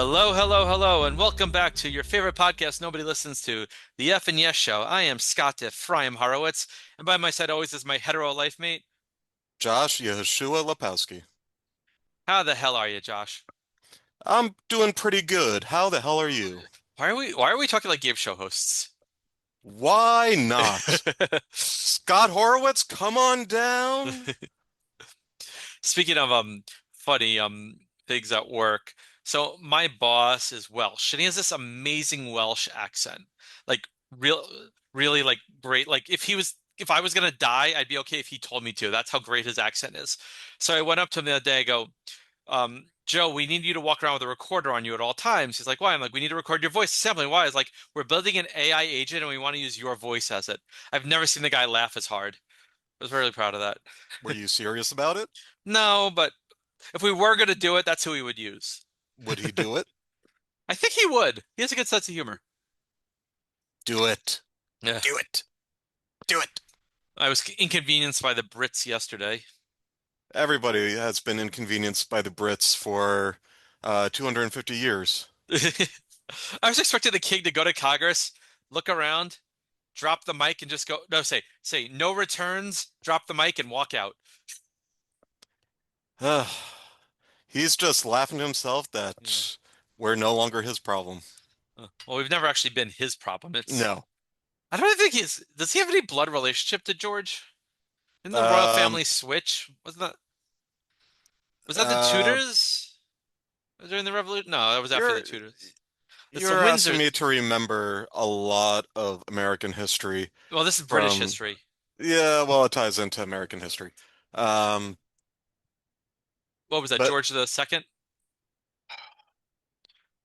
Hello, hello, hello, and welcome back to your favorite podcast nobody listens to, the F and Yes Show. I am Scott Ephraim Horowitz, and by my side always is my hetero life mate. Josh Yeshua Lepowski. How the hell are you, Josh? I'm doing pretty good. How the hell are you? Why are we talking like game show hosts? Why not? Scott Horowitz, come on down. Speaking of funny things at work, so my boss is Welsh, and he has this amazing Welsh accent, like real, really like great. Like if I was gonna die, I'd be okay if he told me to. That's how great his accent is. So I went up to him the other day. I go, Joe, we need you to walk around with a recorder on you at all times. He's like, why? I'm like, we need to record your voice sampling. Why? It's like we're building an AI agent and we want to use your voice as it. I've never seen the guy laugh as hard. I was really proud of that. Were you serious about it? No, but if we were going to do it, that's who we would use. Would he do it? I think he would. He has a good sense of humor. Do it. Yeah. Do it. Do it. I was inconvenienced by the Brits yesterday. Everybody has been inconvenienced by the Brits for 250 years. I was expecting the king to go to Congress, look around, drop the mic, and just go, no, say, no returns, drop the mic, and walk out. He's just laughing to himself Yeah. that we're no longer his problem. Well, we've never actually been his problem. No. I don't think does he have any blood relationship to George? Didn't the royal Um, family switch? Was that the uh, Tudors during the Revolution? No, that was after the you're Tudors. It's the You're asking Windsor. me to remember a lot of American history Well, this is British from, history. yeah, well, it ties into American history. Um, What was that, but George the Second?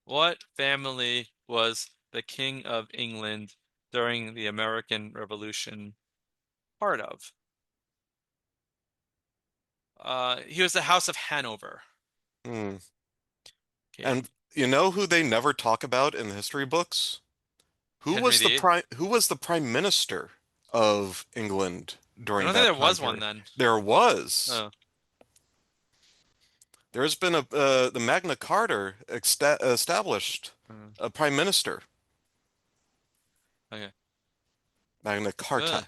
What family was the King of England during the American Revolution part of? He was the House of Hanover. hmm. Okay, And you know who they never talk about in the history books? Henry VIII. Who was the prime minister of England I during don't think that there time was one period? then. There was. Oh, There's been the Magna Carta established uh, a prime minister. okay. Magna Ugh. Carta.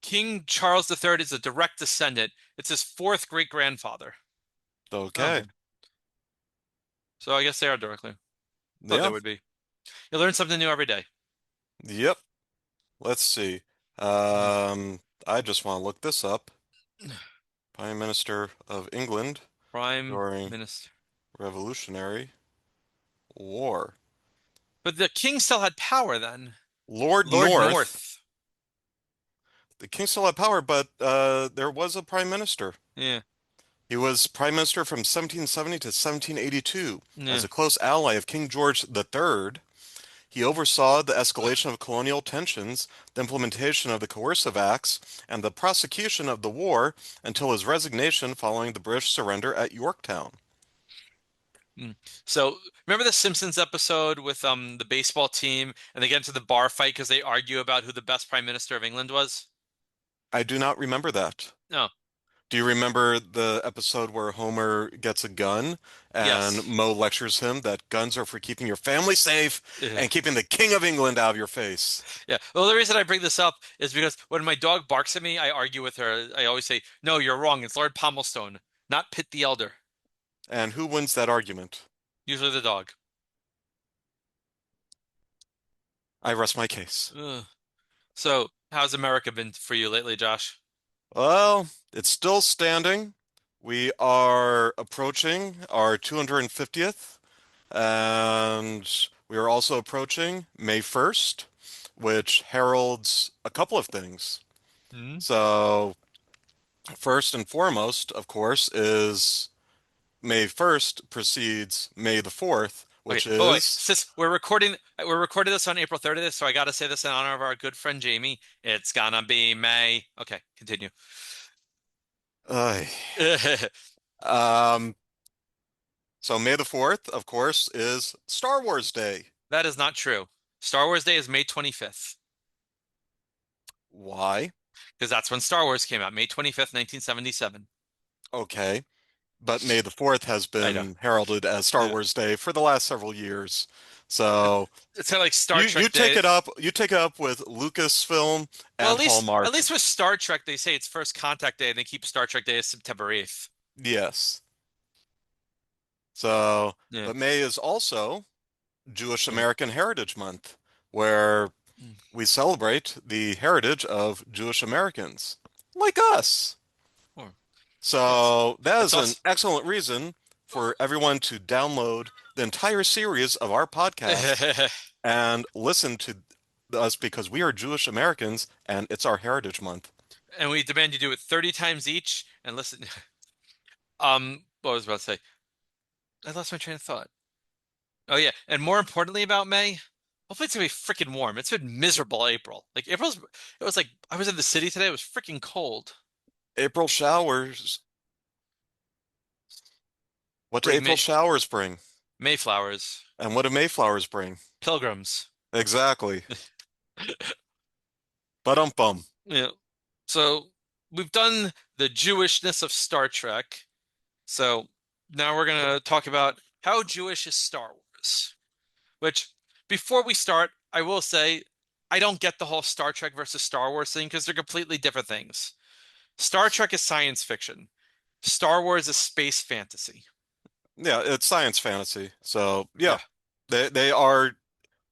King Charles III is a direct descendant. It's his fourth great grandfather. Oh, Okay. okay. So I guess they are directly. Thought they Yeah. would be. You learn something new every day. Yep. Let's see. Mm. I just want to look this up. Prime Minister of England Prime during Minister. Revolutionary War. But the king still had power then. Lord Lord North. North. The king still had power, but there was a prime minister. Yeah. He was prime minister from 1770 to 1782. As Yeah. a close ally of King George III, he oversaw the escalation of colonial tensions, the implementation of the coercive acts, and the prosecution of the war until his resignation following the British surrender at Yorktown. Mm. So remember the Simpsons episode with the baseball team and they get into the bar fight because they argue about who the best prime minister of England was? I do not remember that. No. Do you remember the episode where Homer gets a gun and Yes. Moe lectures him that guns are for keeping your family safe Yeah. and keeping the King of England out of your face? Yeah. Well, the reason I bring this up is because when my dog barks at me, I argue with her. I always say, "No, you're wrong. It's Lord Pomelstone, not Pitt the Elder." And who wins that argument? Usually the dog. I rest my case. Ugh. So, how's America been for you lately, Josh? Well, it's still standing. We are approaching our 250th, and we are also approaching May 1st, which heralds a couple of things. Hmm? So, first and foremost, of course, is May 1st precedes May the 4th, Okay. which Oh wait, is, since we're recording this on April 30th, so I gotta say this in honor of our good friend Jamie. It's gonna be May. Okay, continue. uh, um, so May the 4th, of course, is Star Wars Day. That is not true. Star Wars Day is May 25th, Why? because that's when Star Wars came out, May 25th, 1977. Okay. but May the 4th has I know. been heralded as Star Yeah. Wars Day for the last several years. So It's kind of like Star you Trek take Day. it up, you take it up with Lucasfilm Well, and at Hallmark. least with Star Trek, they say it's First Contact Day, and they keep Star Trek Day as September 8th. Yes. So, Yeah. but May is also Jewish Yeah. American Heritage Month, where Mm. we celebrate the heritage of Jewish Americans, like us. Or- It's So that it's is an also excellent reason for everyone to download the entire series of our podcasts and listen to us because we are Jewish Americans and it's our Heritage Month. and we demand you do it 30 times each and listen. What was I about to say? I lost my train of thought. Oh yeah, and more importantly about May, hopefully it's gonna be freaking warm. It's been miserable April. Like it was like I was in the city today. It was freaking cold. April showers. What do Bring April May showers bring? Mayflowers, And what do Mayflowers bring? pilgrims. Exactly. Ba-dum-bum. Yeah. So we've done the Jewishness of Star Trek. So now we're gonna talk about how Jewish is Star Wars. Which before we start, I will say I don't get the whole Star Trek versus Star Wars thing because they're completely different things. Star Trek is science fiction. Star Wars is space fantasy. Yeah, it's science fantasy. So, yeah, Yeah. they are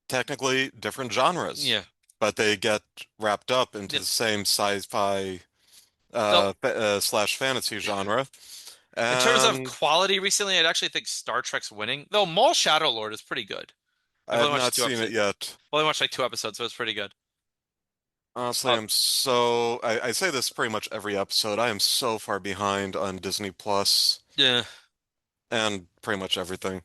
technically different genres, Yeah. but they get wrapped up into Yeah. the same sci-fi So slash fantasy genre. in terms of And quality recently, I'd actually think Star Trek's winning. Though Maul Shadow Lord is pretty good. I I've have only watched not two seen it episodes. yet. I've only watched like two episodes, so it's pretty good. Honestly, Uh, I say this pretty much every episode. I am so far behind on Disney Plus yeah. and pretty much everything.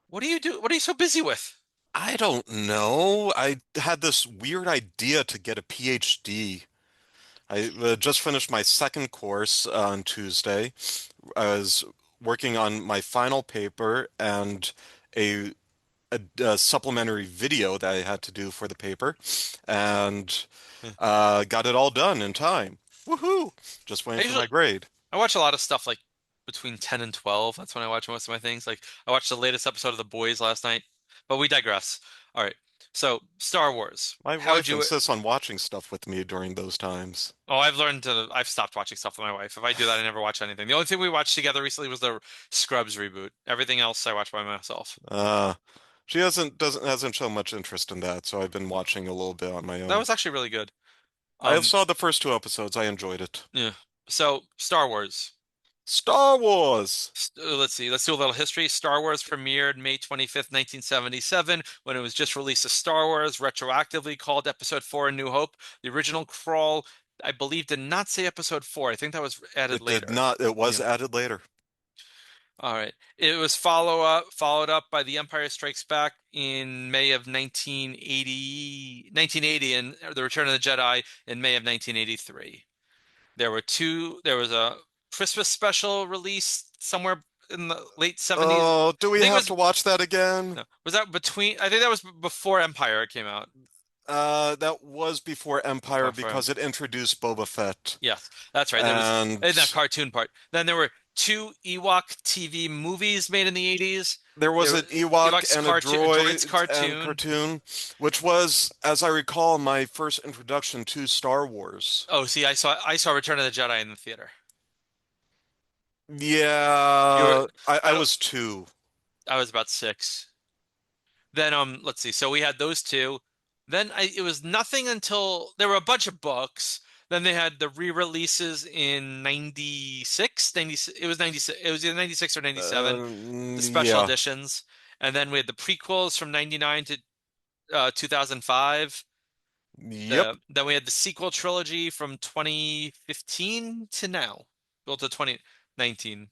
What do you do? What are you so busy with? I don't know. I had this weird idea to get a PhD. I just finished my second course on Tuesday. I was working on my final paper and a, a supplementary video that I had to do for the paper, and Yeah. got it all done in time. Woohoo! Just I waiting for usually my grade. I watch a lot of stuff like between 10 and 12. That's when I watch most of my things. Like I watched the latest episode of The Boys last night, but we digress. All right. So, Star Wars. My How'd wife you insists on watching stuff with me during those times. Oh, I've stopped watching stuff with my wife. If I do that, I never watch anything. The only thing we watched together recently was the Scrubs reboot. Everything else I watch by myself. Uh, she hasn't shown much interest in that, so I've been watching a little bit on my That own. was actually really good. I Um, saw the first two episodes. I enjoyed it. yeah. So, Star Wars. Star Wars. Let's see. Let's do a little history. Star Wars premiered May 25th, 1977, when it was just released as Star Wars, retroactively called Episode 4 A New Hope. The original crawl, I believe, did not say Episode 4. I think that was added It did later. not. It was Yeah. added later. All right. It was followed up by The Empire Strikes Back in May of 1980, and The Return of the Jedi in May of 1983. There was a Christmas special released somewhere in the late 70s. Oh, do I we think it have was to watch that again? no, was that between I think that was before Empire came out. That was before Empire Before, because it introduced Boba Fett. yes, that's right. There was And in that cartoon part. Then there were two Ewok TV movies made in the 80s. there was There an Ewok Ewok's and a Droid's droid and cartoon. cartoon, which was, as I recall, my first introduction to Star Wars. Oh, see, I saw Return of the Jedi in the theater. You were Yeah, I I don't was two. I was about six. Then let's see. So we had those two. Then it was nothing until there were a bunch of books. Then they had the re-releases in 96, 96. It was 96. It was either 96 or 97, the special Yeah. editions. And then we had the prequels from 99 to 2005. Yep. Then we had the sequel trilogy from 2015 to now. Well, to 2019. Or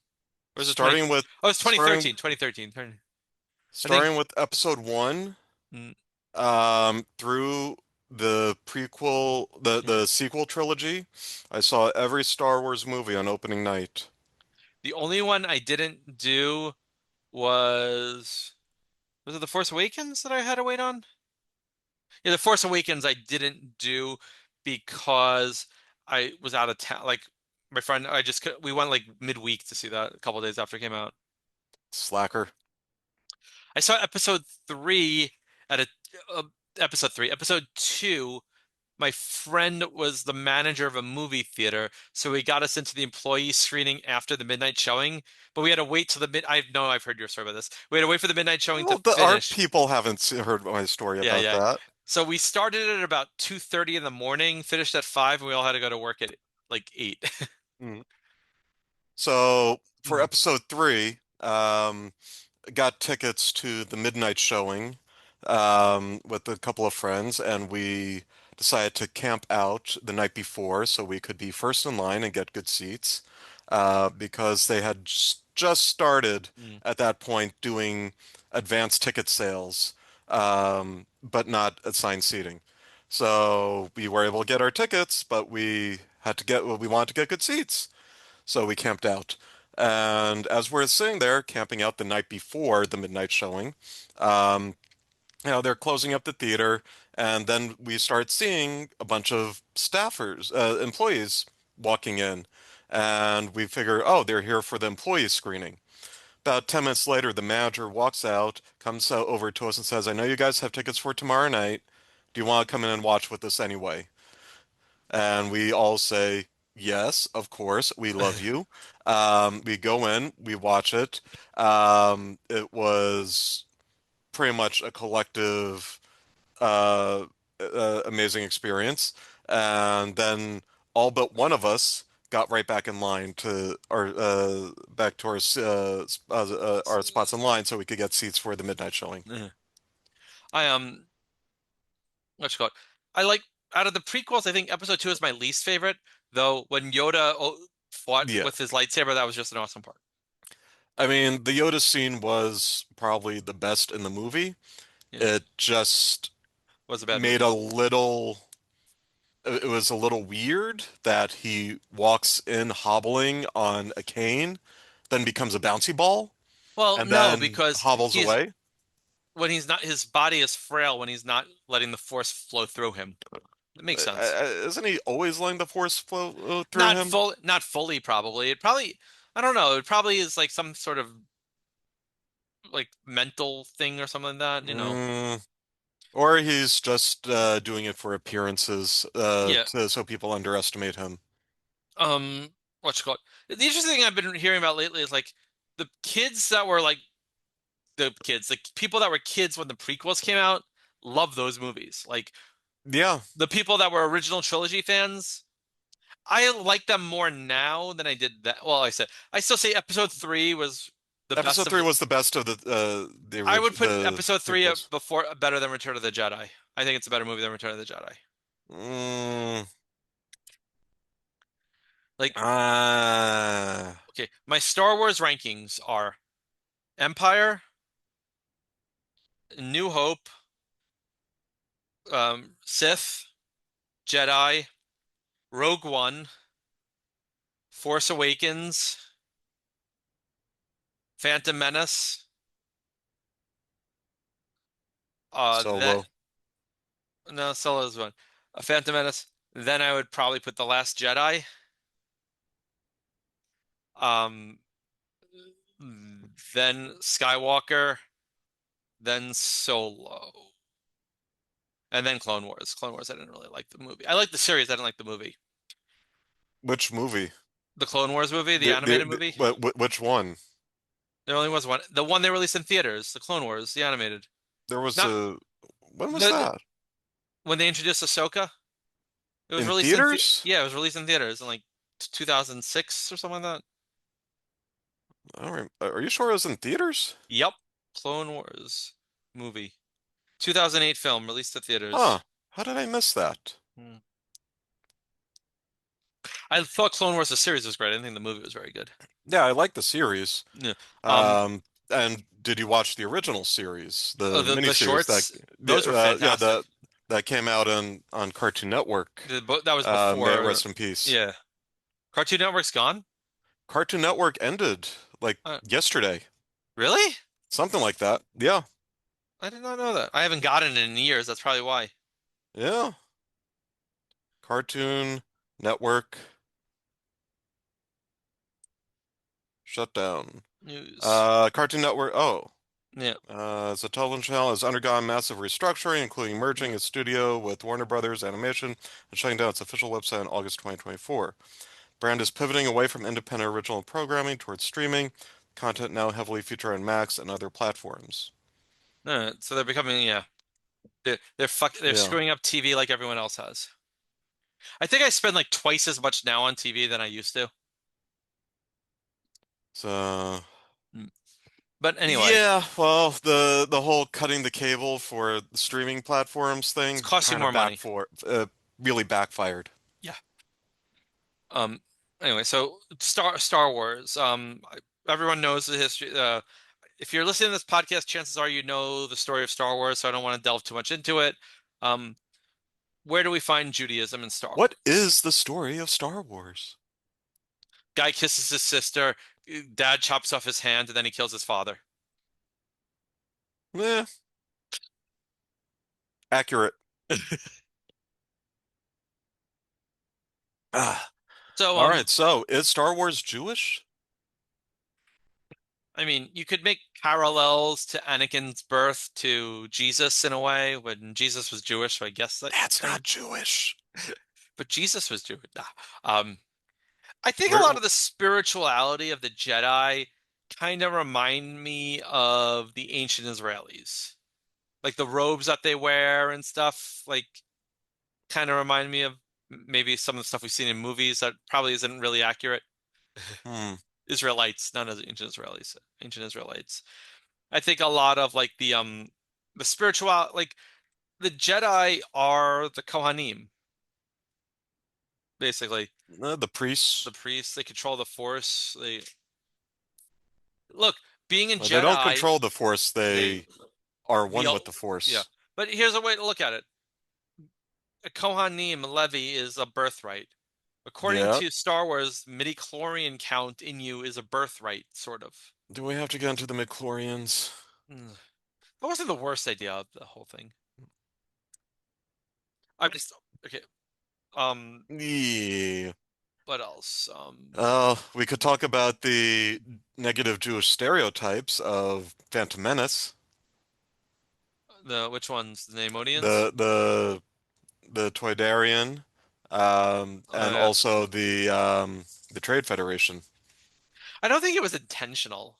was it 20? Starting with Oh, it's starting 2013. 2013. I think starting with episode one, mm, through the prequel, the sequel trilogy. I saw every Star Wars movie on opening night. the only one I didn't do was was it The Force Awakens that I had to wait on? Yeah, The Force Awakens I didn't do because I was out of town. Like My friend, we went like midweek to see that a couple days after it came out. Slacker. I saw episode three at a uh, episode three. Episode two, my friend was the manager of a movie theater, so he got us into the employee screening after the midnight showing. But we had to wait till the mid. I know I've heard your story about this. We had to wait for the midnight showing to Well, our finish. people haven't heard my story Yeah, about yeah. that. So we started at about 2:30 in the morning, finished at 5, and we all had to go to work at like 8. Mm. So for Mm, episode three, got tickets to the midnight showing with a couple of friends, and we decided to camp out the night before so we could be first in line and get good seats because they had just started mm. at that point doing advanced ticket sales, but not assigned seating. So we were able to get our tickets, but we had to get, well, we wanted to get good seats. So we camped out. And as we're sitting there camping out the night before the midnight showing, um, they're closing up the theater, and then we start seeing a bunch of staffers, employees walking in, and we figure, oh, they're here for the employee screening. About 10 minutes later, the manager walks out, comes over to us and says, I know you guys have tickets for tomorrow night. Do you want to come in and watch with us anyway? And we all say, yes, of course, we love you. We go in, we watch it. It was pretty much a collective, uh, amazing experience. And then all but one of us got right back in line to back to our spots in line so we could get seats for the midnight showing. Yeah. I what you call it? I like out of the prequels, I think episode two is my least favorite. Though when Yoda fought Yeah. with his lightsaber, that was just an awesome part. I mean, the Yoda scene was probably the best in the movie. Yeah, It just was a bad made a movie. little it was a little weird that he walks in hobbling on a cane, then becomes a bouncy ball, Well, and no, then because hobbles he's away. when he's not his body is frail when he's not letting the force flow through him. It makes sense. Isn't he always letting the force flow through Not him? full, not fully, probably. It probably, I don't know. It probably is like some sort of like mental thing or something like that. Mm, or he's just doing it for appearances, Yeah. so people underestimate him. Um, what's it called? The interesting thing I've been hearing about lately is like the kids that were like the people that were kids when the prequels came out, love those movies. Like Yeah, the people that were original trilogy fans, I like them more now than I did that. Well, I said I still say episode three was the best episode of three the. was the best of I would put the episode three prequels. before better than Return of the Jedi. I think it's a better movie than Return of the Jedi. Mm, Like, ah. okay, my Star Wars rankings are Empire, New Hope, Sith, Jedi, Rogue One, Force Awakens, Phantom Menace. That Solo. no, Solo's one. Phantom Menace. Then I would probably put The Last Jedi. Um, then Skywalker, then Solo, and then Clone Wars. Clone Wars, I didn't really like the movie. I liked the series, I didn't like the movie. Which movie? The Clone Wars movie, the animated movie. Which one? There only was one. The one they released in theaters, the Clone Wars, the animated. There was Not a when was the that? when they introduced Ahsoka. It was In released in the theaters? yeah, it was released in theaters in like 2006 or something like that. I don't are you sure it was in theaters? Yep. Clone Wars movie. 2008 film released to Huh. theaters. How did I miss that? Hmm. I thought Clone Wars the series was great. I didn't think the movie was very good. Yeah, I like the series. Yeah. Um, and did you watch the original series, the The miniseries that shorts, those were yeah, fantastic. that came out on Cartoon Network? That was May it before. rest in peace. Yeah. Cartoon Network's gone? Cartoon Network ended like Uh, yesterday, really? something like that. Yeah, I did not know that. I haven't gotten it in years. That's probably why. yeah. Cartoon Network. Shut down. News. Cartoon Network. Oh. Yeah. The television channel has undergone massive restructuring, including merging its studio with Warner Brothers Animation and shutting down its official website in August 2024. Brand is pivoting away from independent original programming towards streaming. Content now heavily featured on Max and other platforms. So they're becoming, yeah. They're Yeah. screwing up TV like everyone else has. I think I spend like twice as much now on TV than I used to. So Mm. But anyway, yeah, well, the whole cutting the cable for the streaming platforms it's thing costing kind of more money. really backfired. Yeah. Um. Anyway, so Star Wars. Everyone knows the history. If you're listening to this podcast, chances are you know the story of Star Wars. So I don't want to delve too much into it. Um. Where do we find Judaism in Star What Wars? is the story of Star Wars? Guy kisses his sister. Dad chops off his hand, and then he kills his father. Eh, accurate. Ah, So, all right, so is Star Wars Jewish? I mean, you could make parallels to Anakin's birth to Jesus in a way when Jesus was Jewish, so I guess that That's kind not of, Jewish. but Jesus was Jewish. Nah. I think a Where lot of the spirituality of the Jedi kind of remind me of the ancient Israelis. Like the robes that they wear and stuff, like kind of remind me of maybe some of the stuff we've seen in movies that probably isn't really accurate. hmm, Israelites, none of the ancient Israelis, ancient Israelites. I think a lot of like the spiritual like the Jedi are the Kohanim, basically. the priests. The priests, they control the Force. They look, being a Well, they don't Jedi, control the Force, they they are the one with the yeah. Force. But here's a way to look at it. A Kohanim Levi is a birthright. According Yeah. to Star Wars, midi-chlorian count in you is a birthright, sort of. Do we have to get into the midichlorians? Mm. That wasn't the worst idea of the whole thing. I'm just okay. Um, Yeah. what else? We could talk about the negative Jewish stereotypes of Phantom Menace. The which ones? The Neimoidians? The the the Toydarian, Oh and yeah. also the Trade Federation. I don't think it was intentional.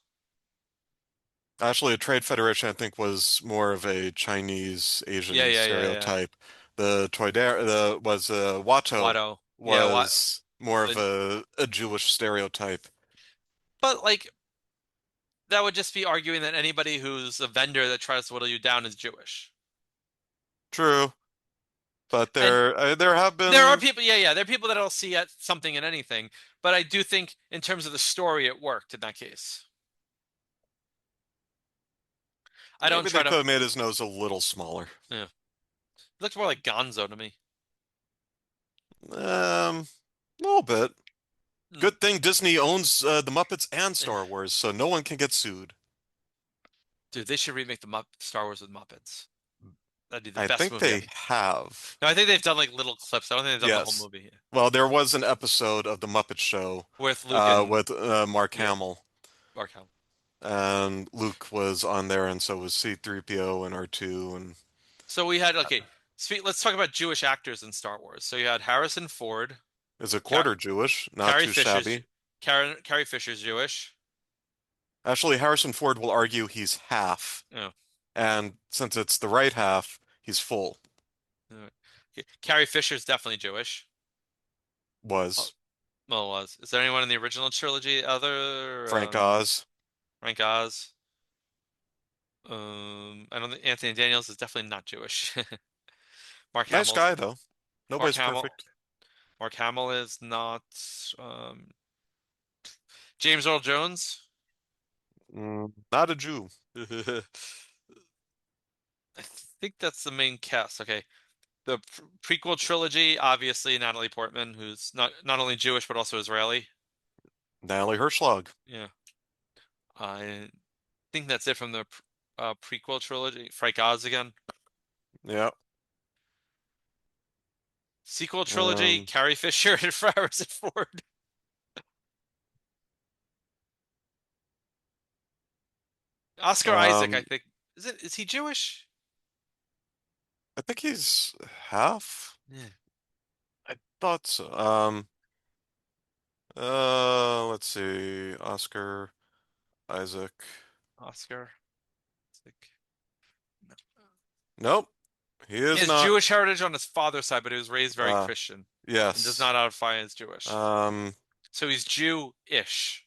Actually, a Trade Federation, I think, was more of a Chinese Yeah, Asian yeah, yeah, yeah. stereotype. Watto Watto. Yeah, what? was more of The, a Jewish stereotype. but like that would just be arguing that anybody who's a vendor that tries to whittle you down is Jewish. True, but And there have there are been people, yeah, yeah, there are people that'll see at something in anything. But I do think in terms of the story, it worked in that case. I don't maybe try they to. could have made his nose a little smaller. Yeah, it looks more like Gonzo to me. A little bit. Mm. Good thing Disney owns the Muppets and Star Wars, so no one can get sued. Dude, they should remake the Star Wars with Muppets. That'd be the I best think movie they ever. have. No, I think they've done like little clips. I don't think they've done the whole Yes. movie Well, there was an episode of The Muppet Show with Luke and with Mark yeah, Hamill, Mark Hamill. and Luke was on there, and so was C-3PO and R2, and So we had okay. Let's talk about Jewish actors in Star Wars. So you had Harrison Ford, is a Car quarter Jewish, not Carrie too Fisher's shabby. Carrie Fisher's Jewish. Actually, Harrison Ford will argue he's half, Yeah. and since it's the right half, he's full. Okay. Carrie Fisher's definitely Jewish. Oh, Was well, it was. Is there anyone in the original trilogy other Frank Oz. Frank Oz? I don't think Anthony Daniels is definitely not Jewish. Mark Nice Hamill's guy, though. Mark Nobody's Hamill. perfect. Mark Hamill is not. Um, James Earl Jones. Not a Jew. I think that's the main cast. Okay. The prequel trilogy, obviously Natalie Portman, who's not only Jewish but also Israeli. Natalie Hirschlag. Yeah, I think that's it from the prequel trilogy. Frank Oz again. Yeah. Sequel trilogy, Um, Carrie Fisher and Harrison Ford. Oscar Isaac, I Um, think. Is he Jewish? I think he's half. Yeah. I thought so. Let's see. Oscar Isaac. Oscar Isaac. No. Nope, he He is has not. Jewish heritage on his father's side, but he was raised very Uh, Christian and does yes. not identify as Jewish. Um, So he's yes.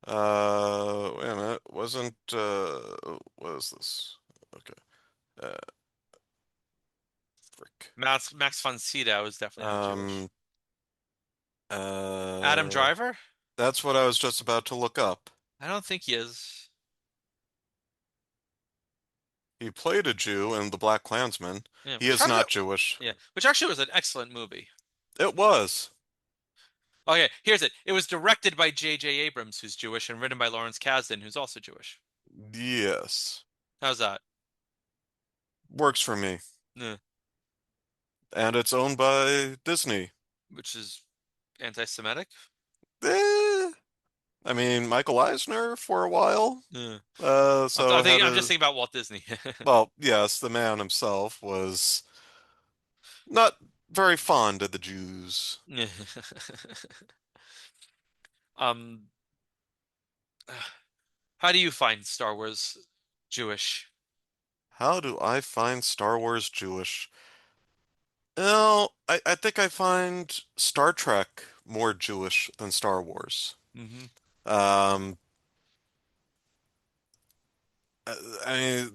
Wait a minute. Wasn't, what is this? Okay. Uh, frick. Max von Sydow is definitely not Jewish. Um, Adam uh, Driver? that's what I was just about to look up. I don't think he is. He played a Jew in The Black Klansman. Yeah, He is not Jewish. which actually was an excellent movie. It was. Okay, here's it. It was directed by J.J. Abrams, who's Jewish, and written by Lawrence Kasdan, who's also Jewish. Yes. How's that? Works for me. Yeah, And it's owned by Disney. which is anti-Semitic. Eh, I mean, Michael Eisner for a while. Yeah. So had I'm just a, thinking about Walt Disney. well, yes, the man himself was not very fond of the Jews. Yeah. Um, how do you find Star Wars Jewish? How do I find Star Wars Jewish? No, I think I find Star Trek more Jewish than Star Wars. Hmm. Um, I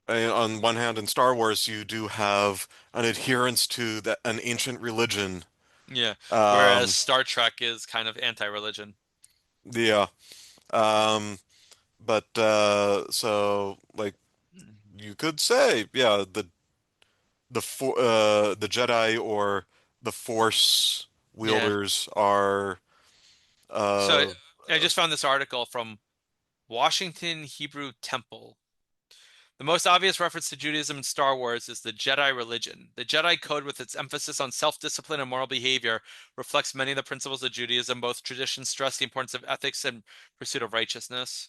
mean, on one hand, in Star Wars, you do have an adherence to an ancient religion. Yeah. Whereas Um, Star Trek is kind of anti-religion. yeah. Um, but so like you could say, yeah, the Jedi or the Force Yeah. wielders are So uh I just found this article from Washington Hebrew Temple. The most obvious reference to Judaism in Star Wars is the Jedi religion. The Jedi code, with its emphasis on self-discipline and moral behavior, reflects many of the principles of Judaism. Both traditions stress the importance of ethics and pursuit of righteousness.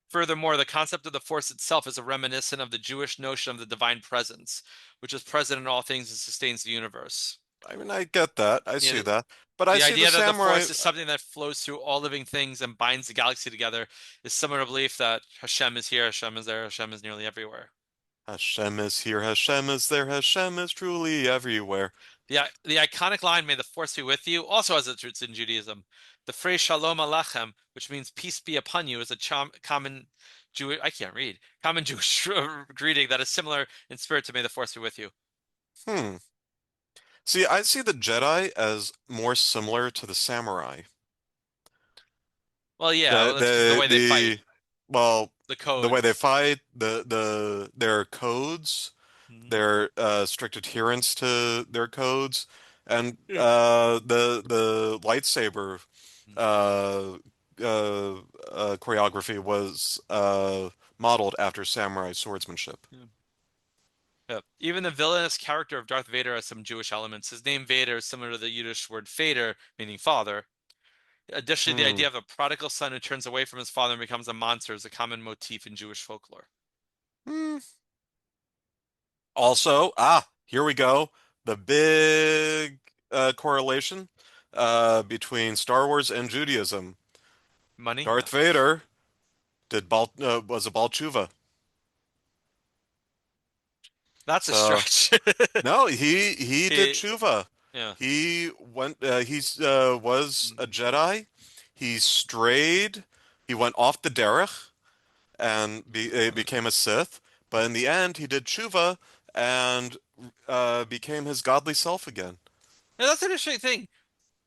Furthermore, the concept of the Force itself is a reminiscent of the Jewish notion of the divine presence, which is present in all things and sustains the universe. I mean I get that. I Yeah, see that. But I the see the idea that the samurai Force is something that flows through all living things and binds the galaxy together is similar to belief that Hashem is here, Hashem is there, Hashem is nearly everywhere. Hashem is here, Hashem is there, Hashem is truly everywhere. The iconic line, "May the Force be with you," also has its roots in Judaism. The phrase "Shalom Aleichem," which means "peace be upon you," is a common Jewish I can't read common Jewish greeting that is similar in spirit to "May the Force be with you." Hmm. See, I see the Jedi as more similar to the samurai. Well, yeah, The well, that's because of the the way they fight, the well, the the way they codes. fight, their codes, Mhm. their strict adherence to their codes, and Yeah. the lightsaber uh, choreography was modeled after samurai swordsmanship. Yeah. Yeah. Even the villainous character of Darth Vader has some Jewish elements. His name Vader is similar to the Yiddish word Vader, meaning father. Additionally, the Hmm. idea of a prodigal son who turns away from his father and becomes a monster is a common motif in Jewish folklore. Hmm. Also, here we go. The big correlation between Star Wars and Judaism. Money? No. Darth Vader was a Baal Tshuva. That's a So stretch. no, he did He, tshuva. yeah. He went. Was a Mhm. Jedi. He strayed. He went off the derech and became a Sith. But in the end, he did tshuva and became his godly self again. And that's an interesting thing.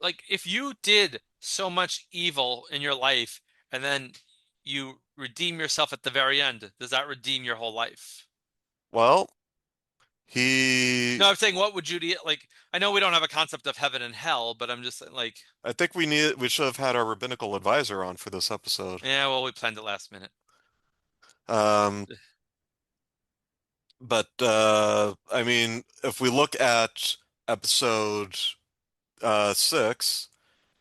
Like, if you did so much evil in your life and then you redeem yourself at the very end, does that redeem your whole life? Well, he. No, I'm saying, what would Judy like? I know we don't have a concept of heaven and hell, but I'm just like, I think we should have had our rabbinical advisor on for this episode. yeah, well, we planned it last minute. Um, but I mean, if we look at episode 6,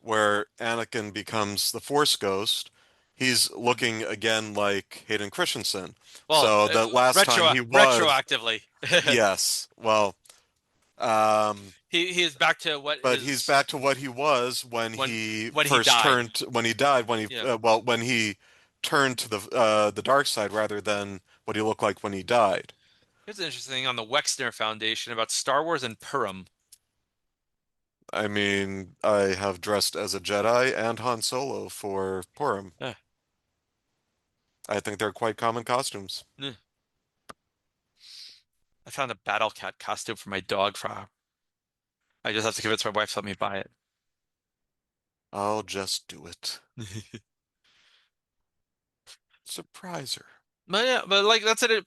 where Anakin becomes the Force ghost, he's looking again like Hayden Christensen. Well, So the last time he was, retroactively, yes, well, um, he is back to what but he's his back to what he was when when he when he first died. turned, when he died, when he, Yeah, well, when he turned to the dark side rather than what he looked like when he died. here's an interesting thing on the Wexner Foundation about Star Wars and Purim. I mean, I have dressed as a Jedi and Han Solo for Purim. Eh, I think they're quite common costumes. eh. I found a Battle Cat costume for my dog for. I just have to convince my wife to let me buy it. I'll just do it. Surprise her. But yeah, but like that's it.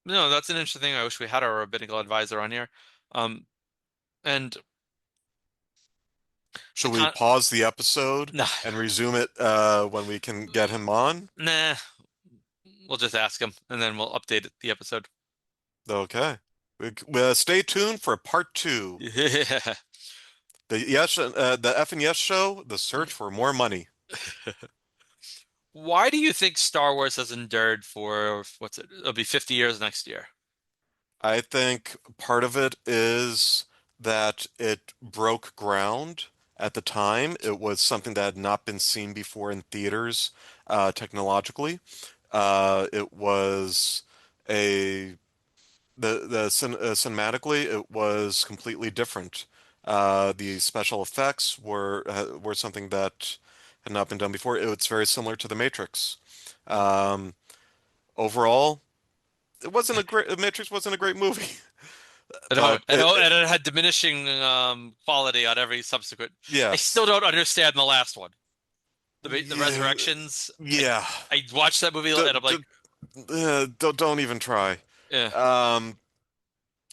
No, that's an interesting thing. I wish we had our rabbinical advisor on here. Um, and the Should we con pause the episode nah, and resume it when we can get him on? nah, we'll just ask him and then we'll update the episode. Okay. Stay tuned for part two. Yeah. The F and Yes show, the search for more money. Why do you think Star Wars has endured for what's it? It'll be 50 years next year. I think part of it is that it broke ground at the time. It was something that had not been seen before in theaters, technologically. It was a cinematically, it was completely different. The special effects were something that had not been done before. It's very similar to The Matrix. Hmm. Um, Overall, it wasn't a great. Matrix wasn't a great movie, I know, but and it had diminishing quality on every subsequent. I still yes, don't understand the last one, the yeah, Resurrections. yeah. I watched that movie D and I'm d like, don't even try. yeah, Um,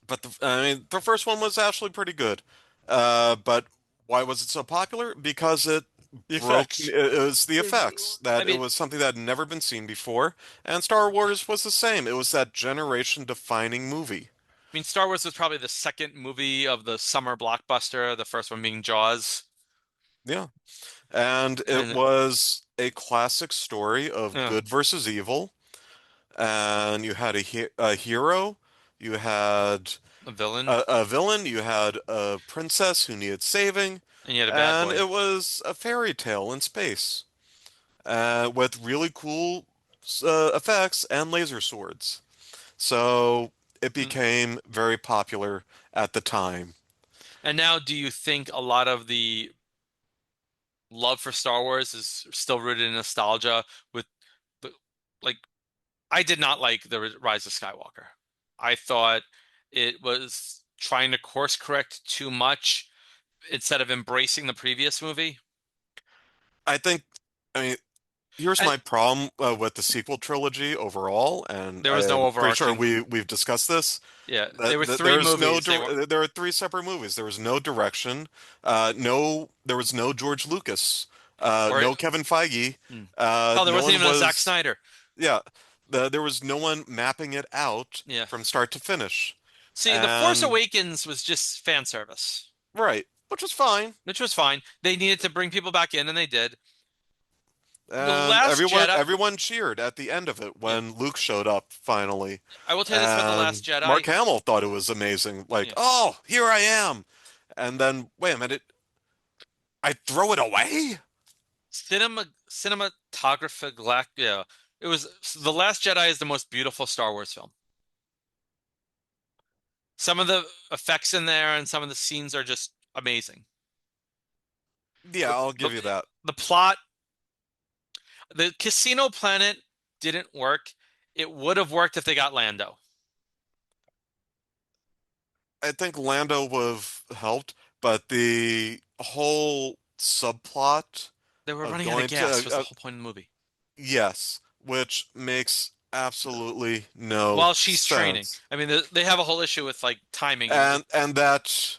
but I mean, the first one was actually pretty good. But why was it so popular? Because it the broke. effects. It was the effects I that it mean, was something that had never been seen before, and Star Wars was the same. It was that generation-defining movie. Star Wars was probably the second movie of the summer blockbuster, the first one being Jaws. Yeah, and it And was a classic story of yeah, good versus evil. And you had a hero, you had a villain, a villain, you had a princess who needed saving, and you had a bad and boy. it was a fairy tale in space with really cool effects and laser swords. So it Mm. became very popular at the time. And now, do you think a lot of the love for Star Wars is still rooted in nostalgia with the like I did not like the Rise of Skywalker. I thought it was trying to course correct too much instead of embracing the previous movie. I think, I mean, here's And my problem with the sequel trilogy overall, and there was no I'm pretty sure overarching. we've discussed this. Yeah, there were That three there's no movies. They were there are three separate movies. There was no direction. There was no George Lucas. or No Kevin Feige. hmm. Hell, there No wasn't one even a Zack was. Snyder. Yeah, there was no one mapping it out Yeah. from start to finish. See, The Force And Awakens was just fan service, right, which was fine. which was fine. They needed to bring people back in, and they did. The And Last Jedi. everyone cheered at the end of it Yeah, when Luke showed up finally. I will tell you this about The Last And Mark Jedi. Hamill thought it was amazing. Like, Yeah. oh, here I am. And then, wait a minute, I throw it away? Cinematographic, yeah. It was The Last Jedi is the most beautiful Star Wars film. Some of the effects in there and some of the scenes are just amazing. Yeah, The I'll the, give you that. the plot, the Casino Planet didn't work. It would have worked if they got Lando. I think Lando would have helped, but the whole subplot They were of running out of going gas to, was the whole point of the movie. yes, which makes absolutely no While she's training. sense. They have a whole issue with like timing and And that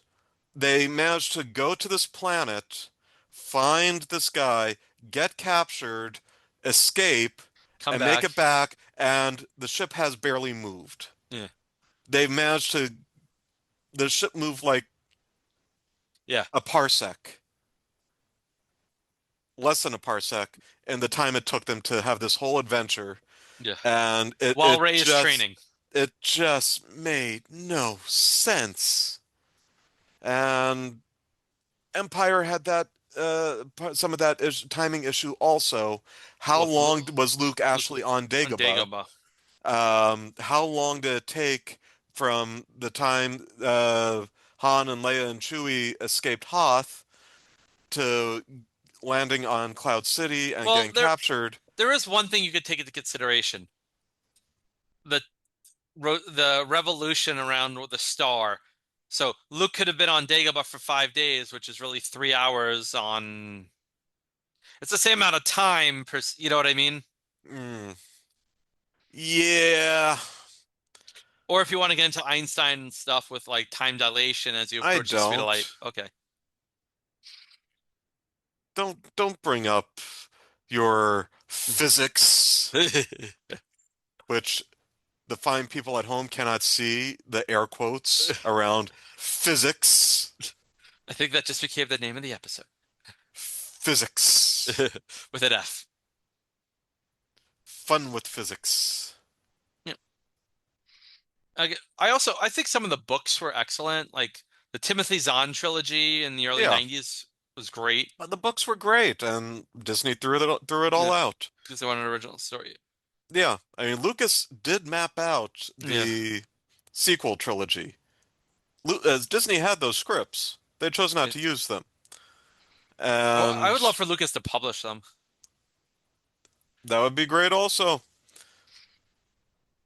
they managed to go to this planet, find this guy, get captured, escape, come and make back. it back, and the ship has barely moved. Yeah. They've managed the ship moved like Yeah. a parsec. less than a parsec in the time it took them to have this whole adventure, Yeah. and While Ray is training. it just made no sense. And Empire had that some of that is timing issue also. How With long was Luke Luke actually on on Dagobah? Dagobah. How long did it take from the time Han and Leia and Chewie escaped Hoth to landing on Cloud City and Well, getting captured? there is one thing you could take into consideration. The the revolution around the star. So Luke could have been on Dagobah for 5 days, which is really 3 hours on. It's the same amount of time per. You know what I mean? Mm, yeah, Or if you want to get into Einstein stuff with like time dilation as you I approach the speed of don't. light. Okay. Don't bring up your physics, which the fine people at home cannot see the air quotes around physics. I think that just became the name of the episode Physics. with an F. Fun with physics. Yeah. I think some of the books were excellent. Like the Timothy Zahn trilogy in the early Yeah, 90s was great. the books were great, and Disney threw it all Yeah. out. Because they want an original story. Yeah, I mean, Lucas did map out Yeah. the sequel trilogy. As Disney had those scripts, they chose not Yeah. to use them. Well, I And would love for Lucas to publish them. that would be great also.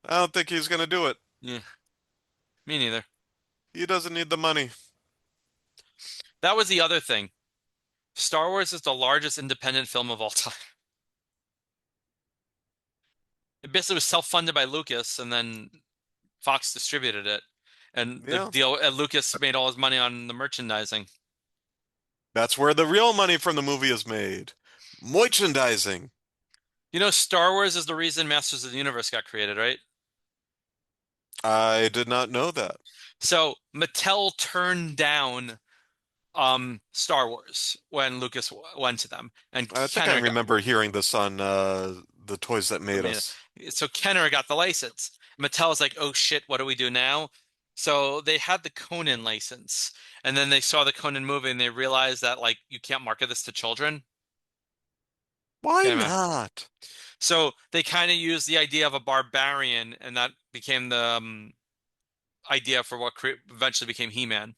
I don't think he's going to do it. Yeah. Me neither. He doesn't need the money. That was the other thing. Star Wars is the largest independent film of all time. It basically was self-funded by Lucas, and then Fox distributed it. And the Yeah, deal, and Lucas made all his money on the merchandising. that's where the real money from the movie is made. Merchandising. You know, Star Wars is the reason Masters of the Universe got created, right? I did not know that. So Mattel turned down Star Wars when Lucas went to them, and I think I Kenner got. remember hearing this on the Toys That I Made mean, Us. so Kenner got the license. Mattel's like, oh shit, what do we do now? So they had the Conan license, and then they saw the Conan movie, and they realized that like you can't market this to children. Why Can't imagine. not? So they kind of used the idea of a barbarian, and that became the idea for what eventually became He-Man.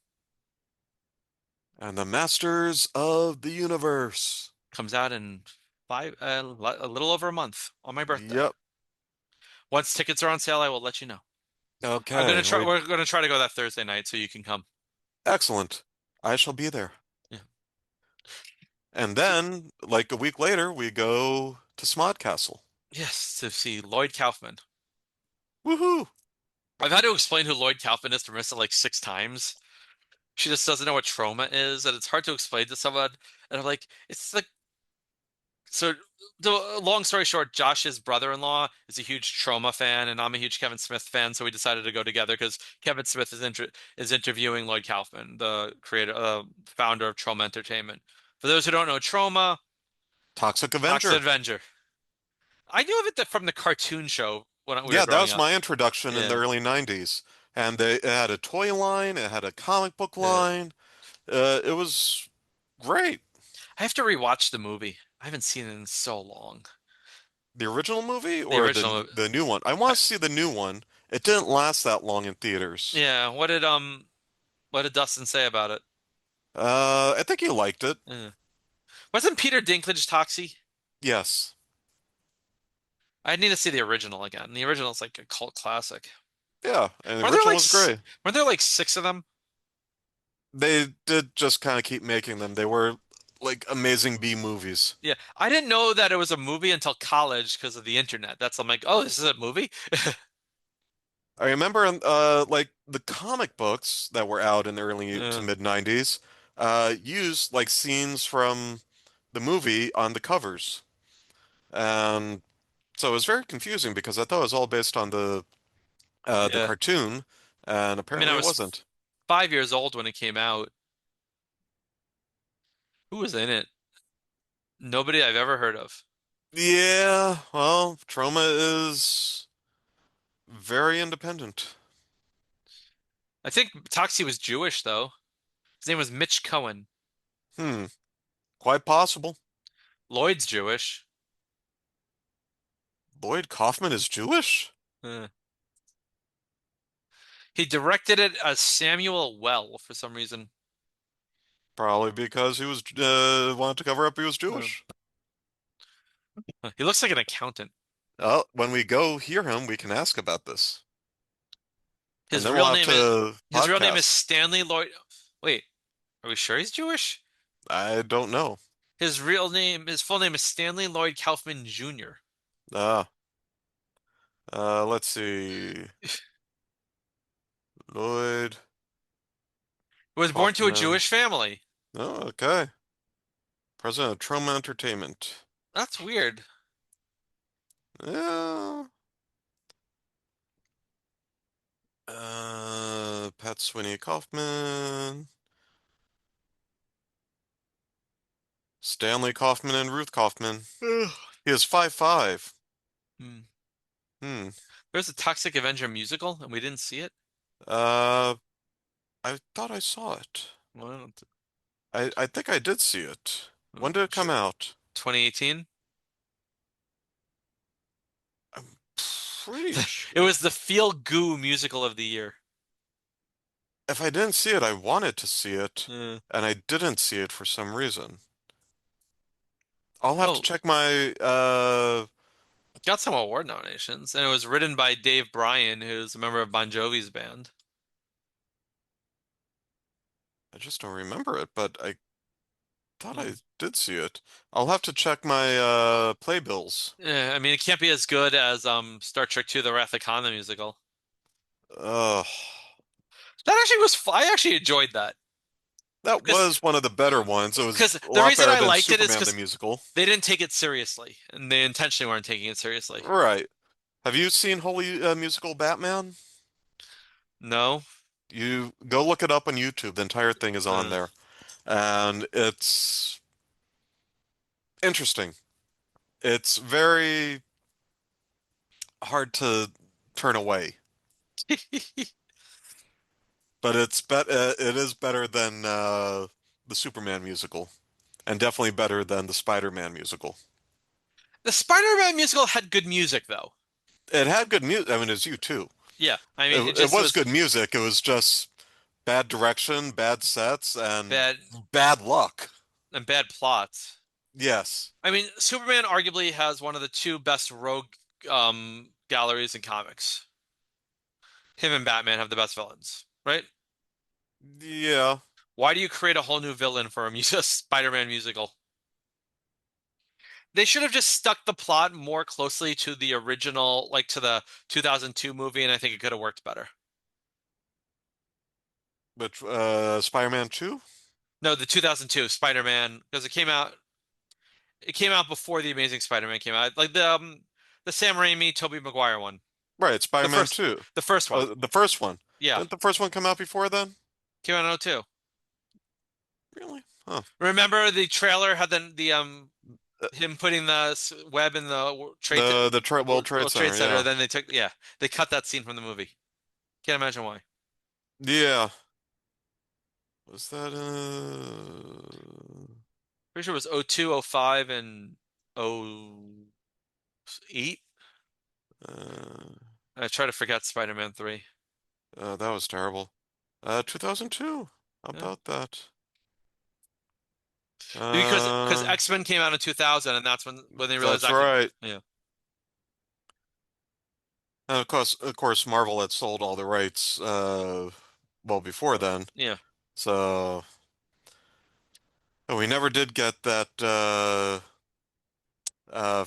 And the Masters of the Universe. Comes out in a little over a month on my birthday. Yep. Once tickets are on sale, I will let you know. I'm gonna Okay. try. We're gonna try to go that Thursday night so you can come. Excellent. I shall be there. Yeah. And then, like a week later, we go to Smod Castle. Yes, to see Lloyd Kaufman. Woohoo! I've had to explain who Lloyd Kaufman is to Marissa like 6 times. She just doesn't know what trauma is, and it's hard to explain to someone. And I'm like, it's like so. The long story short, Josh's brother-in-law is a huge Trauma fan, and I'm a huge Kevin Smith fan. So we decided to go together because Kevin Smith is interviewing Lloyd Kaufman, the creator, founder of Trauma Entertainment. For those who don't know, Trauma, Toxic Toxic Avenger. Avenger. I knew of it from the cartoon show when we were Yeah, that growing was up. my introduction in the Yeah, early 90s. And it had a toy line, it had a comic book yeah. line. It was great. I have to rewatch the movie. I haven't seen it in so long. The original movie The or original movie. the new one? I I, want to see the new one. It didn't last that long in theaters. yeah, what did Dustin say about it? I think you liked it. Yeah. Wasn't Peter Dinklage Toxie? Yes. I need to see the original again. The original is like a cult classic. Yeah, and the Weren't there original like was great. weren't there like six of them? They did just kind of keep making them. They were like amazing B movies. Yeah, I didn't know that it was a movie until college because of the internet. That's I'm like, oh, this is a movie. I remember like the comic books that were out in the early to Yeah, mid 90s used like scenes from the movie on the covers. And so it was very confusing because I thought it was all based on the yeah. cartoon, and I mean, I apparently it was wasn't. 5 years old when it came out. Who was in it? Nobody I've ever heard of. Yeah, well, Trauma is very independent. I think Toxie was Jewish though. His name was Mitch Cohen. Hmm, quite possible. Lloyd's Jewish. Lloyd Kaufman is Jewish? Eh. He directed it as Samuel Well for some reason. Probably because he was wanted to cover up he was Uh, Jewish. he looks like an accountant. Oh, when we go hear him, we can ask about this. And His then we'll real have name is to his real name is podcast. Stanley Lloyd. Wait, are we sure he's Jewish? I don't know. His full name is Stanley Lloyd Kaufman Jr. Uh, let's see. Lloyd He was born to a Kaufman. Jewish family. Oh, okay. President of Troma Entertainment. That's weird. Yeah. Pat Sweeney Kaufman. Stanley Kaufman and Ruth Kaufman. Ugh. He is 5'5". Hmm. Hmm. There's a Toxic Avenger musical, and we didn't see it. Uh, I thought I saw it. Well, I don't I think I did see it. When oh, did it come sure. out? 2018. I'm pretty It sure. was the Feel Goo musical of the year. If I didn't see it, I wanted to see it, Uh, and I didn't see it for some reason. I'll have to oh, check my got some award nominations, and it was written by Dave Bryan, who's a member of Bon Jovi's band. I just don't remember it, but I thought Hmm. I did see it. I'll have to check my playbills. Yeah, I mean, it can't be as good as Star Trek II: The Wrath of Khan the musical. Ugh. That actually was. I actually enjoyed that That because was one of the better ones. It was a the lot reason better I than liked it is Superman the because musical. they didn't take it seriously, and they intentionally weren't taking it seriously. Right. Have you seen Holy Musical Batman? No. You go look it up on YouTube. The entire thing is on Uh, there. And it's interesting. It's very hard to turn away, but it is better than the Superman musical, and definitely better than the Spider-Man musical. the Spider-Man musical had good music, though. It had good music. I mean, it's you too. Yeah, I mean, it It just was was good music. It was just bad direction, bad sets, and bad bad luck. and bad plots. Yes, I mean, Superman arguably has one of the two best rogue galleries in comics. Him and Batman have the best villains, right? yeah, Why do you create a whole new villain for a Spider-Man musical? They should have just stuck the plot more closely to the original, like to the 2002 movie, and I think it could have worked better. but Spider-Man 2? No, the 2002 Spider-Man, because it came out before the Amazing Spider-Man came out, like the Sam Raimi, Tobey Maguire one, Right, the Spider-Man first 2. the first one. The first one. Yeah, Didn't the first one come out before then? came out in '02. Really? Huh. Remember the trailer had the Uh, him putting the web in the the Tra World Trade World Trade Center, Center. yeah. Then they cut that scene from the movie. Can't imagine why. Yeah. Was that Pretty sure it was '02, '05, and '08. uh I try to forget Spider-Man 3. that was terrible. 2002. How Yeah. about that? Because Uh X-Men came out in 2000, and that's when they realized that's that could, right. yeah, And of course Marvel had sold all the rights well before then. yeah. So we never did get that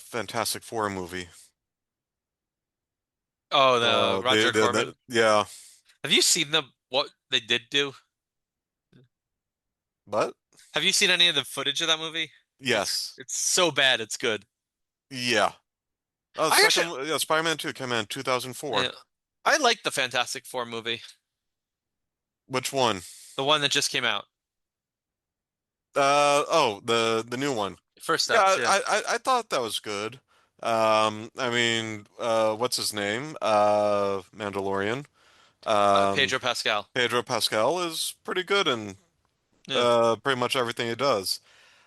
Fantastic Four movie. Oh, the So Roger Corman. yeah, Have you seen what they did do? but Have you seen any of the footage of that movie? yes, It's so bad, it's good. yeah. Oh, the I actually, second, yeah, Spider-Man 2 came out in 2004. yeah, I like the Fantastic Four movie, Which one? the one that just came out. Oh, the new one. First Yeah, steps, yeah. I thought that was good. I mean, what's his name? Mandalorian. Um, Pedro Pascal. Pedro Pascal is pretty good in Yeah. pretty much everything he does.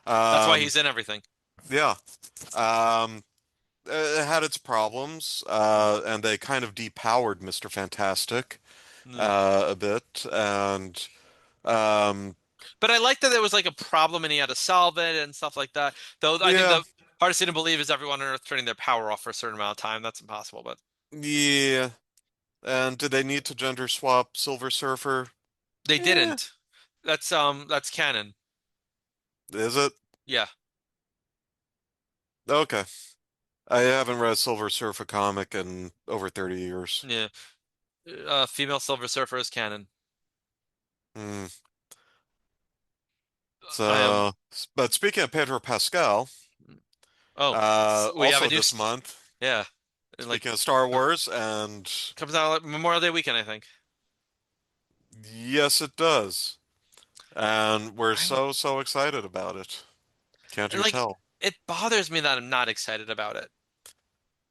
That's why Um, he's in everything. yeah. Um, it had its problems, Mm. and they kind of depowered Mr. Fantastic Yeah. a bit, and um, But I like that there was like a problem and he had to solve it and stuff like that. Though I think yeah, the hardest thing to believe is everyone on Earth turning their power off for a certain amount of time. That's impossible, but yeah. And did they need to gender swap Silver Surfer? they Yeah. didn't. That's canon. Is it? Yeah. Okay. I haven't read Silver Surfer comic in over 30 years. Yeah. Female Silver Surfer is canon. Hmm. I am. But speaking of Pedro Pascal, Oh, we have a also new. this month, Yeah. And like speaking of Star Wars, and comes out like Memorial Day weekend, I think. yes, it does. And we're I'm so excited about it. Can't and you like tell? it bothers me that I'm not excited about it.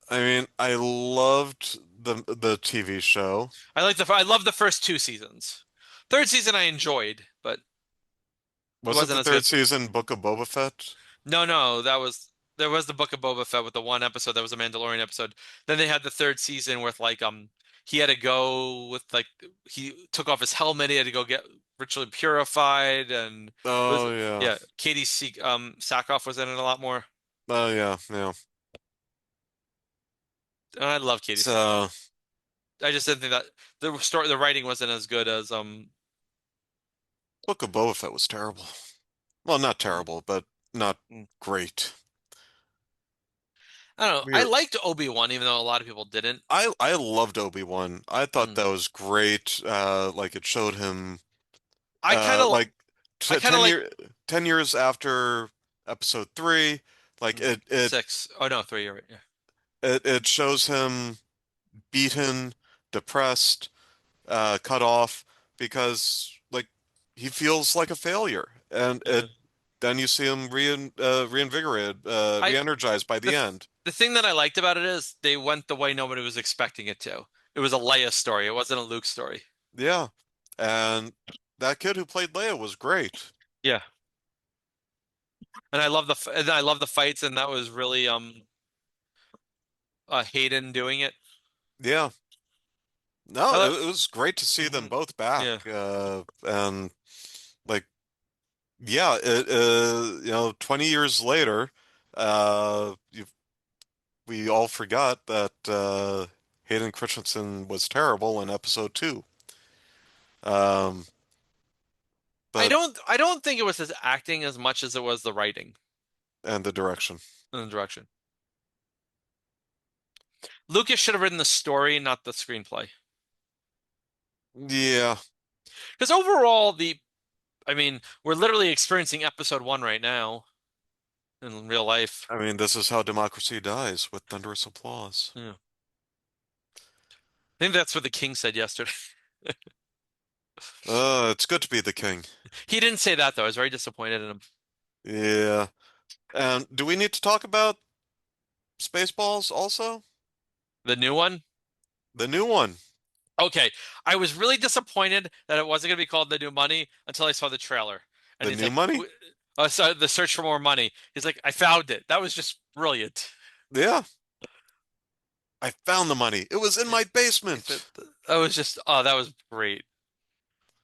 I mean, I loved the TV show. I love the first two seasons. Third season I enjoyed, but it Was it wasn't the as third good. season, Book of Boba Fett? No, there was the Book of Boba Fett with the one episode that was a Mandalorian episode. Then they had the third season with like he had to go with like he took off his helmet, he had to go get ritually purified and was Oh yeah. yeah, Sackhoff was in it a lot more. Oh yeah, yeah. And I love Katie Sackhoff. So I just didn't think that the writing wasn't as good as Book of Boba Fett was terrible. Well, not terrible, but not mm, great. I don't know. I We're liked Obi-Wan even though a lot of people didn't. I loved Obi-Wan. I thought Mm. that was great. Like it showed him I kind of like I t kind of 10 like year 10 years after episode 3, like six. Oh no, three. You're right. Yeah. it shows him beaten, depressed, cut off because like he feels like a failure, and Yeah. it then you see him reinvigorated, I re-energized by the the end. the thing that I liked about it is they went the way nobody was expecting it to. It was a Leia story. It wasn't a Luke story. Yeah, and that kid who played Leia was great. Yeah. And I love the fights and that was really Hayden doing it. Yeah, no, I like it was great to see them mhm. both back, Yeah. and like yeah, 20 years later, we all forgot that Hayden Christensen was terrible in episode 2. Um, but I don't think it was his acting as much as it was the writing and the direction. and the direction. Lucas should have written the story, not the screenplay. Yeah, Because overall, I mean, we're literally experiencing episode one right now in real life. I mean, this is how democracy dies, with thunderous applause. Yeah. I think that's what the king said yesterday. It's good to be the king. He didn't say that though. I was very disappointed in him. Yeah. And do we need to talk about Spaceballs also? The new one? The new one, Okay. I was really disappointed that it wasn't going to be called The New Money until I saw the trailer. And the he's new like, money? so the search for more money. He's like, I found it. That was just brilliant. Yeah, I found the money. It was in my That basement. that was just, oh, that was great.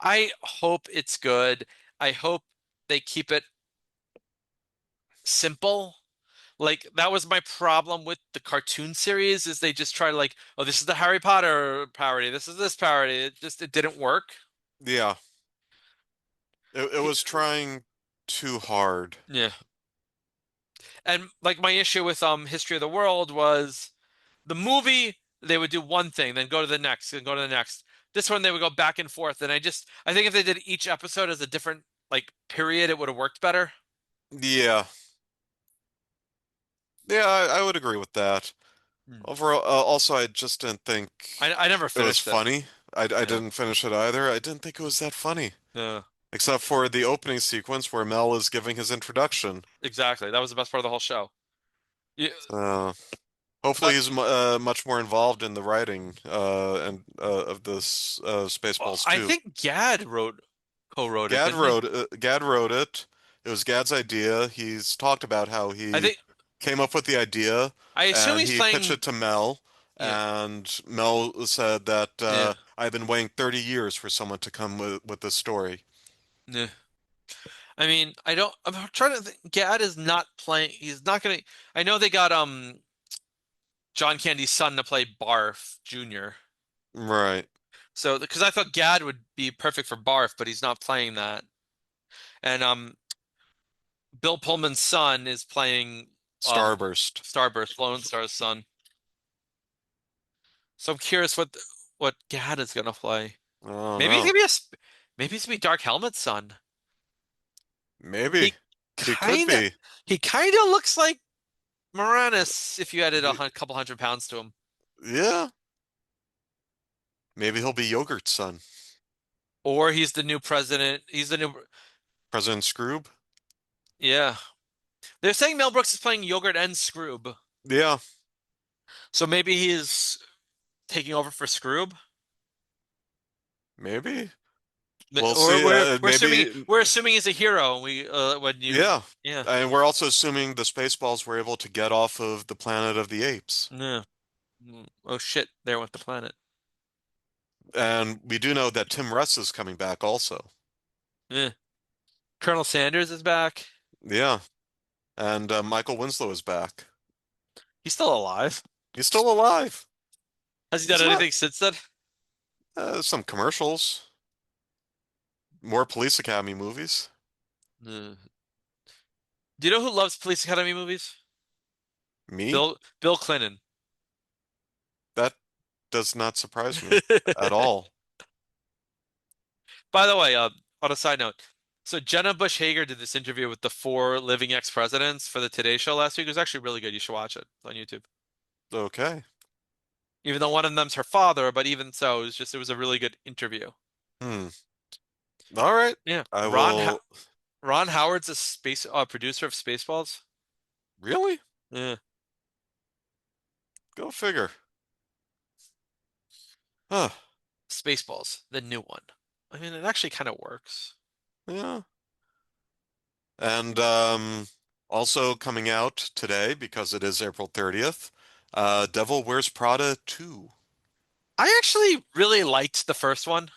I hope it's good. I hope they keep it simple. Like that was my problem with the cartoon series is they just try to like, oh, this is the Harry Potter parody. This is this parody. It didn't work. Yeah, it He- was trying too hard. Yeah. And like my issue with History of the World was the movie they would do one thing, then go to the next, then go to the next. This one they would go back and forth, and I think if they did each episode as a different like period, it would have worked better. Yeah, yeah, I would agree with that. Hmm. Overall, also, I just didn't think I never it was finished it. funny. I Yeah. didn't finish it either. I didn't think it was that funny. Yeah. except for the opening sequence where Mel is giving his introduction. Exactly. That was the best part of the whole show. Yeah, So hopefully but he's much more involved in the writing and of this Spaceballs I 2. think Gad co-wrote it, didn't he? Gad wrote it. It was Gad's idea. He's talked about how I he think came up with the idea I assume and he's he pitched playing. it to Mel. Yeah, And Mel said that yeah, I've been waiting 30 years for someone to come with this story. yeah. I mean, I don't. I'm trying to think. Gad is not playing. He's not gonna. I know they got John Candy's son to play Barf Jr. Right. So because I thought Gad would be perfect for Barf, but he's not playing that. And Bill Pullman's son is playing um Starburst. Starburst, Lone Star's son. So I'm curious what Gad is gonna play. I don't Maybe he's know. gonna be maybe he's gonna be Dark Helmet's son. Maybe. He He could kind of be. he kind of looks like Moranis if you added a Y- couple hundred pounds to him. Yeah. Maybe he'll be Yogurt's son. Or he's the new president. He's the new, President Scroob? yeah. They're saying Mel Brooks is playing Yogurt and Scroob. Yeah, So maybe he's taking over for Scroob. maybe. We'll Or see. Maybe. we're assuming he's a hero. When you Yeah. yeah And we're also assuming the Spaceballs were able to get off of the planet of the apes. yeah oh shit, there went the planet. And we do know that Tim Russ is coming back also. Yeah. Colonel Sanders is back. Yeah. And Michael Winslow is back. He's still alive. He's still alive. Has he done He's not anything since then? some commercials, more Police Academy movies. Uh, do you know who loves Police Academy movies? Me? Bill Clinton. That does not surprise me at all. By the way, on a side note, so Jenna Bush Hager did this interview with the four living ex-presidents for the Today Show last week. It was actually really good. You should watch it on YouTube. Okay. Even though one of them's her father, but even so, it was a really good interview. Hmm. All right. Yeah, I will. Ron Howard's a space producer of Spaceballs. Really? Yeah, Go figure. Huh. Spaceballs, the new one. I mean, it actually kind of works. Yeah. And also coming out today because it is April 30th, Devil Wears Prada 2. I actually really liked the first one.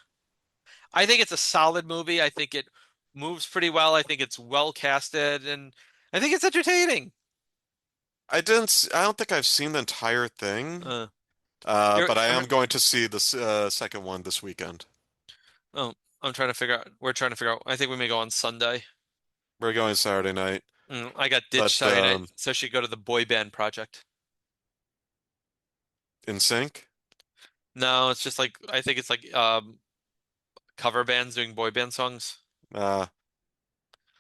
I think it's a solid movie. I think it moves pretty well. I think it's well casted, and I think it's entertaining. I don't think I've seen the entire thing, Uh, you're, but I I'm, am going to see the second one this weekend. oh, I'm trying to figure out. We're trying to figure out. I think we may go on Sunday. We're going Saturday night, I got ditched but Saturday night, so she go to the boy band project. in sync. No, it's just like I think it's like cover bands doing boy band songs. Uh,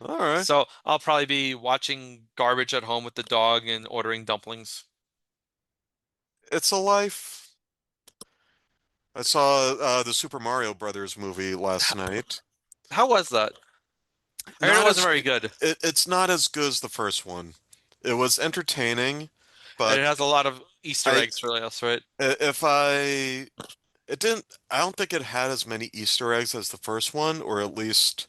all right. So I'll probably be watching Garbage at home with the dog and ordering dumplings. It's a life. I saw the Super Mario Brothers movie last How, night. how was that? I heard it Not wasn't as very good, it's not as good as the first one. It was entertaining, and it but has a lot of Easter I eggs for us, right? if I it didn't I don't think it had as many Easter eggs as the first one, or at least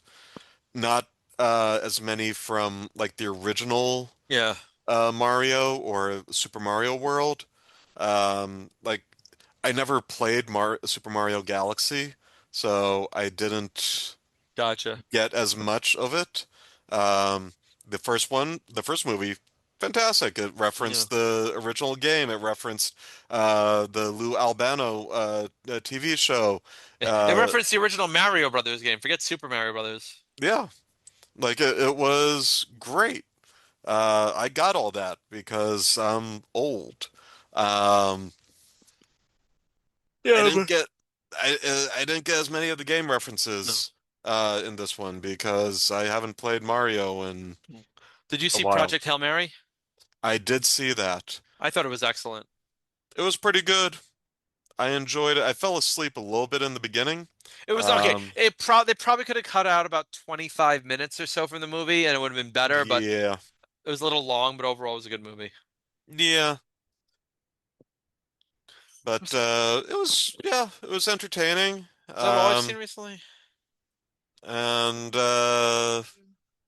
not as many from like the original Yeah, Mario or Super Mario World. Like I never played Super Mario Galaxy, so I didn't gotcha. get as much of it. Um, the first movie, fantastic. It Yeah. referenced the original game. It referenced the Lou Albano TV show. It Uh, referenced the original Mario Brothers game. Forget Super Mario Brothers. yeah, like it was great. I got all that because I'm old. Um, I Yeah, didn't but get I didn't get as many of the game no. references in this one because I haven't played Mario in Did you a see while. Project Hail Mary? I did see that. I thought it was excellent. It was pretty good. I enjoyed it. I fell asleep a little bit in the beginning. It was okay. Um, They probably could have cut out about 25 minutes or so from the movie and it would have been better, but yeah, it was a little long, but overall it was a good movie. yeah, but Is it was entertaining. that all I've seen recently? And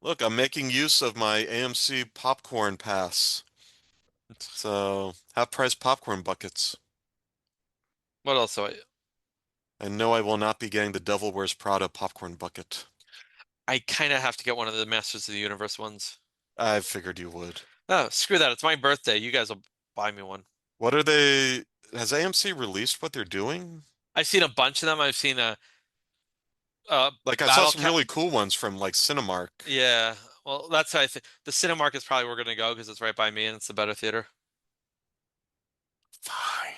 look, I'm making use of my AMC popcorn pass. So, half price popcorn buckets. What else? And no, I will not be getting the Devil Wears Prada popcorn bucket. I kind of have to get one of the Masters of the Universe ones. I figured you would. Oh, screw that. It's my birthday. You guys will buy me one. What are they? Has AMC released what they're doing? I've seen a bunch of them. I've seen a Like, I saw battle some cat. really cool ones from like Cinemark. Yeah. Well, that's how I think. The Cinemark is probably where we're gonna go because it's right by me and it's a better theater. Fine.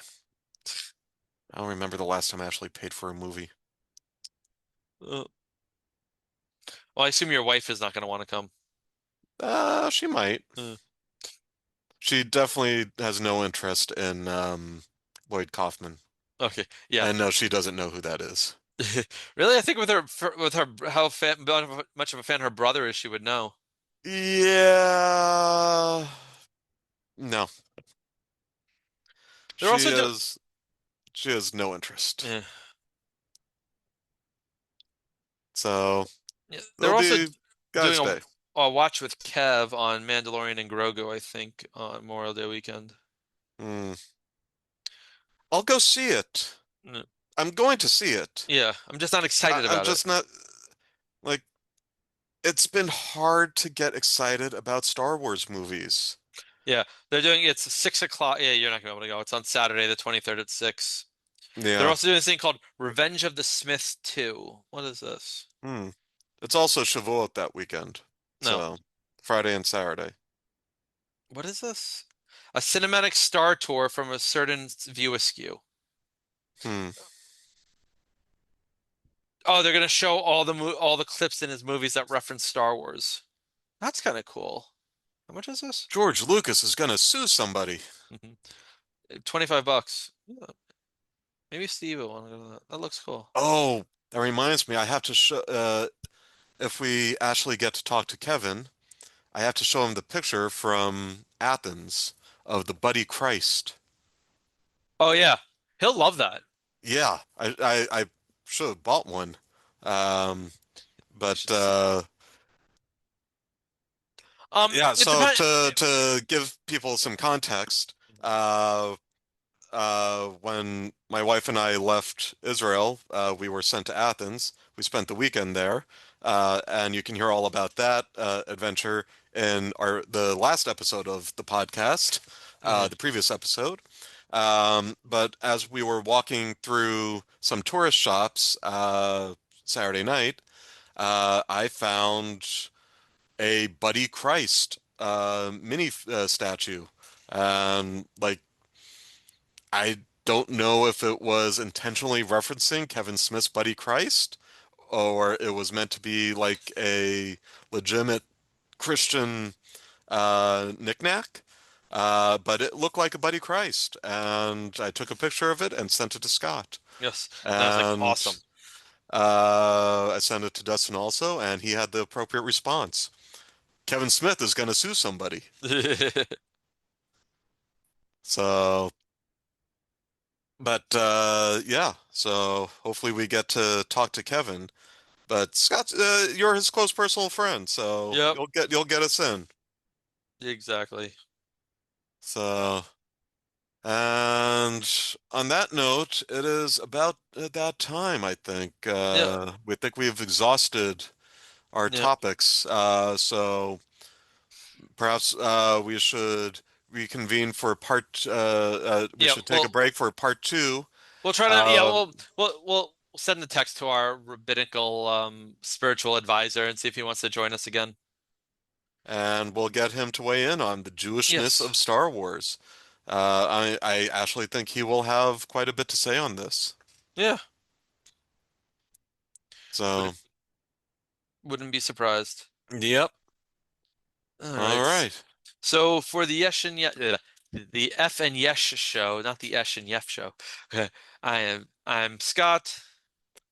I don't remember the last time I actually paid for a movie. Uh, well, I assume your wife is not gonna want to come. She might. Uh, She definitely has no interest in Lloyd Kaufman. okay. Yeah. And no, she doesn't know who that is. Really, I think with her how much of a fan her brother is, she would know. Yeah. No, They're she also do is. She has no interest. yeah. So Yeah, it'll they're also be doing Guys' Day. a watch with Kev on Mandalorian and Grogu, I think, on Memorial Day weekend. Hmm. I'll go see it. Mm, I'm going to see it. yeah, I'm just not excited I'm about it. just not like it's been hard to get excited about Star Wars movies. Yeah, they're doing it's 6 o'clock. Yeah, you're not gonna be able to go. It's on Saturday, the 23rd at 6. They're Yeah. also doing this thing called Revenge of the Smiths 2. What is this? Hmm. It's also Shavuot that weekend. No. So Friday and Saturday. What is this? A cinematic star tour from a certain view askew. Hmm. Oh, they're gonna show all the clips in his movies that reference Star Wars. That's kind of cool. How much is this? George Lucas is gonna sue somebody. 25 bucks. Yeah, maybe Steve will want to go to that. That looks cool. Oh, that reminds me, I have to show if we actually get to talk to Kevin, I have to show him the picture from Athens of the Buddy Christ. Oh yeah, he'll love that. Yeah, I should have bought one. Um, You but should see. yeah, It so depends. to give people some context, uh, when my wife and I left Israel, we were sent to Athens. We spent the weekend there, and you can hear all about that adventure in the last episode of the podcast, Mhm. the previous episode. But as we were walking through some tourist shops Saturday night, I found a Buddy Christ mini statue. Like I don't know if it was intentionally referencing Kevin Smith's Buddy Christ or it was meant to be like a legitimate Christian knickknack. But it looked like a Buddy Christ, and I took a picture of it and sent it to Scott. Yes, and I was like, And awesome. I sent it to Dustin also, and he had the appropriate response. Kevin Smith is going to sue somebody. So but yeah, so hopefully we get to talk to Kevin. But Scott, you're his close personal friend, so Yep, you'll get us in. exactly. So, and on that note, it is about that time, I think. Yep, We think we've exhausted our yep, topics. So perhaps we should reconvene for we yep. should take a break for part two. We'll try to. Yeah, Uh, we'll send a text to our rabbinical spiritual advisor and see if he wants to join us again. and we'll get him to weigh in on the Jewishness Yes. of Star Wars. I actually think he will have quite a bit to say on this. Yeah. So, Wouldn't wouldn't be surprised. yep. All All right. right. So for the Yeshin, yeah, the F and Yesh show, not the Esh and Yef show. Okay. I'm Scott,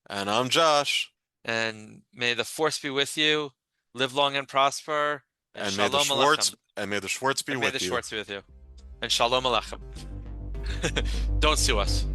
And I'm Josh. and may the force be with you. Live long and prosper, and And may the Shalom Schwartz Aleichem. and may the Schwartz be And may the with you. Schwartz be with you. And Shalom Aleichem. Don't sue us.